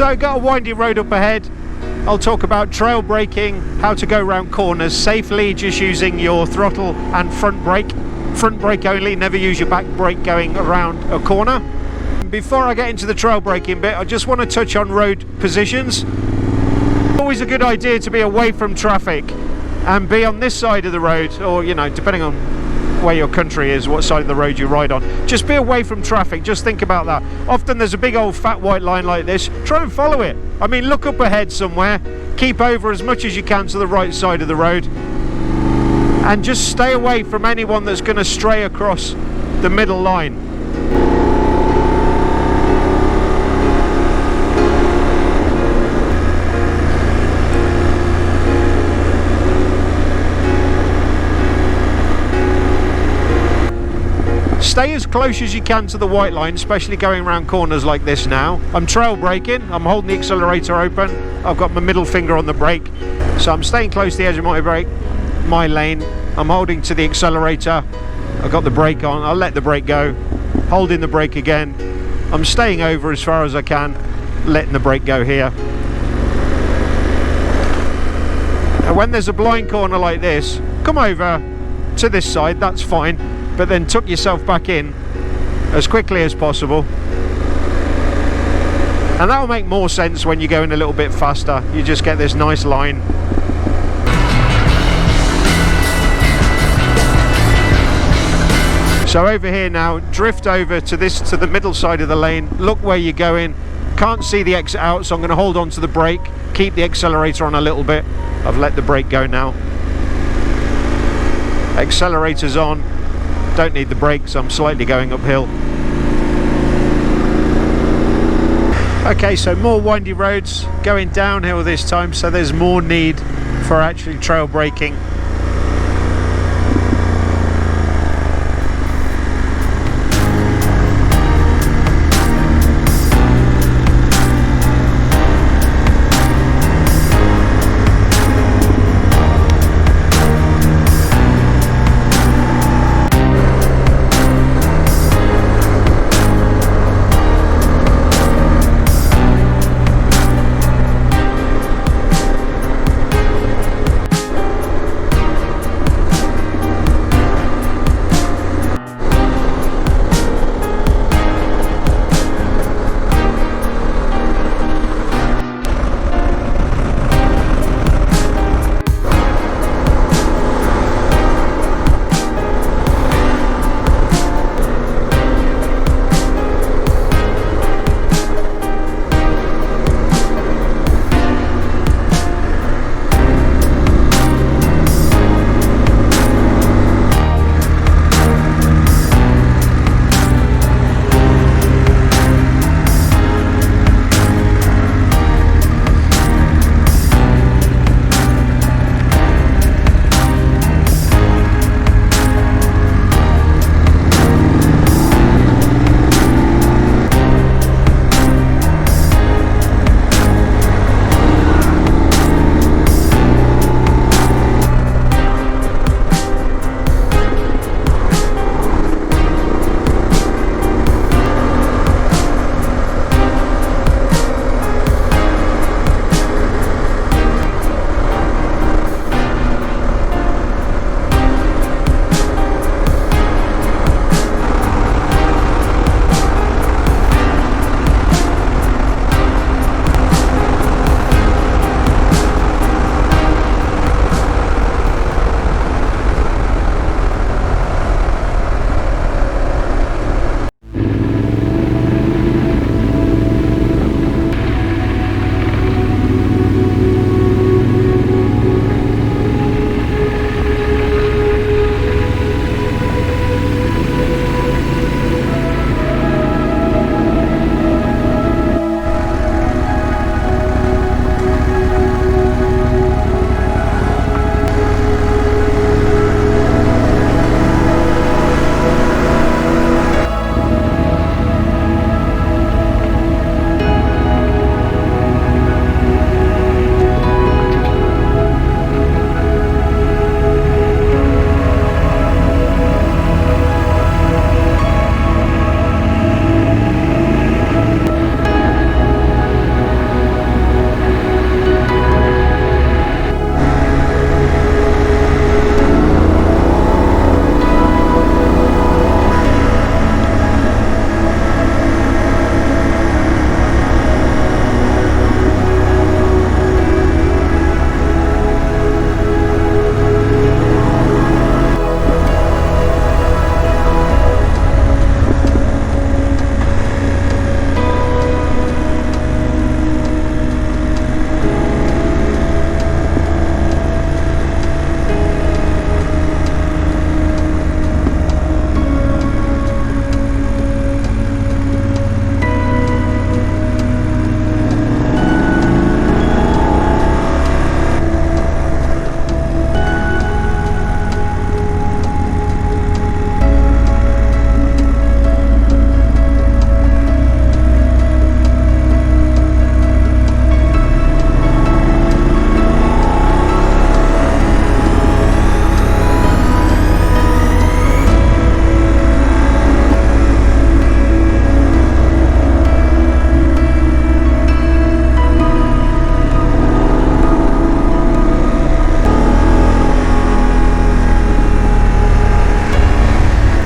So got a windy road up ahead. I'll talk about trail braking, how to go around corners safely just using your throttle and front brake. Front brake only, never use your back brake going around a corner. Before I get into the trail braking bit, I just want to touch on road positions. Always a good idea to be away from traffic and be on this side of the road, or you know, depending on where your country is, what side of the road you ride on. Just be away from traffic, just think about that. Often there's a big old fat white line like this, try and follow it. I mean, look up ahead somewhere, keep over as much as you can to the right side of the road, and just stay away from anyone that's going to stray across the middle line. Stay as close as you can to the white line, especially going around corners like this now. I'm trail braking, I'm holding the accelerator open, I've got my middle finger on the brake, so I'm staying close to the edge of my lane, I'm holding to the accelerator, I've got the brake on, I'll let the brake go, holding the brake again, I'm staying over as far as I can, letting the brake go here. And when there's a blind corner like this, come over to this side, that's fine, but then tuck yourself back in as quickly as possible, and that will make more sense when you're going a little bit faster. You just get this nice line. So over here now, drift over to the middle side of the lane, look where you're going, can't see the exit out, so I'm going to hold on to the brake, keep the accelerator on a little bit. I've let the brake go now, accelerator's on, don't need the brakes, I'm slightly going uphill. Okay, so more windy roads, going downhill this time, so there's more need for actually trail braking.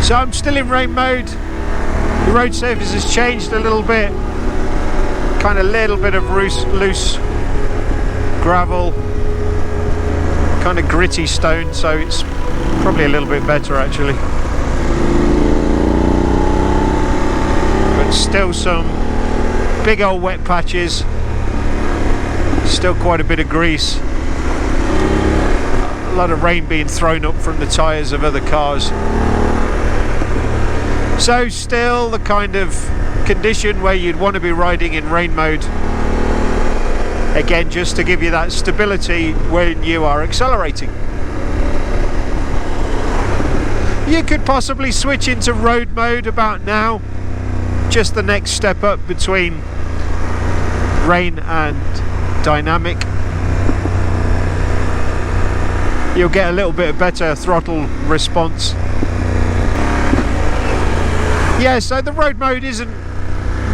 So I'm still in rain mode. The road surface has changed a little bit. Kind of little bit of loose gravel, kind of gritty stone, so it's probably a little bit better actually. But still some big old wet patches, still quite a bit of grease, a lot of rain being thrown up from the tyres of other cars. So still the kind of condition where you'd want to be riding in rain mode, again just to give you that stability when you are accelerating. You could possibly switch into road mode about now, just the next step up between rain and dynamic. You'll get a little bit better throttle response. Yeah, so the road mode isn't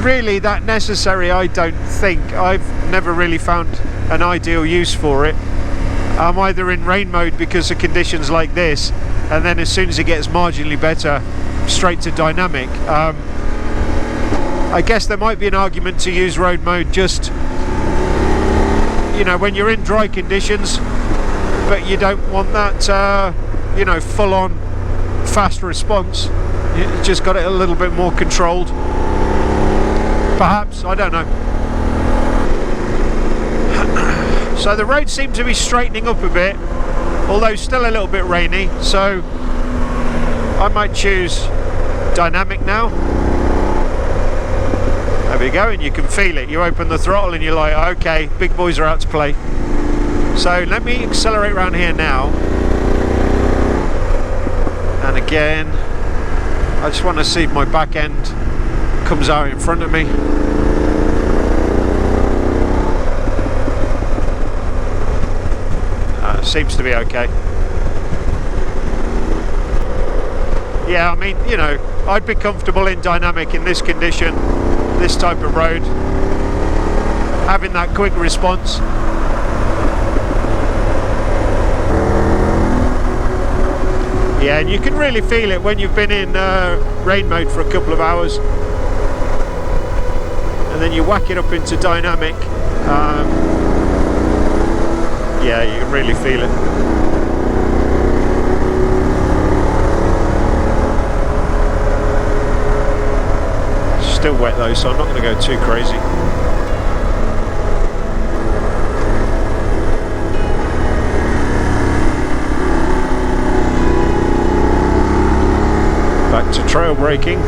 really that necessary, I don't think. I've never really found an ideal use for it. I'm either in rain mode because of conditions like this, and then as soon as it gets marginally better, straight to dynamic. I guess there might be an argument to use road mode just, you know, when you're in dry conditions, but you don't want that, you know, full-on fast response. You just got it a little bit more controlled. Perhaps, I don't know. So the road seemed to be straightening up a bit, although still a little bit rainy, so I might choose dynamic now. There we go, and you can feel it. You open the throttle and you're like, okay, big boys are out to play. So let me accelerate around here now. And again, I just want to see if my back end comes out in front of me. Seems to be okay. Yeah, I mean, you know, I'd be comfortable in dynamic in this condition, this type of road, having that quick response. Yeah, and you can really feel it when you've been in rain mode for a couple of hours, and then you whack it up into dynamic. Yeah, you can really feel it. Still wet though, so I'm not going to go too crazy. Back to trail braking.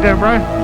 you doing, bro?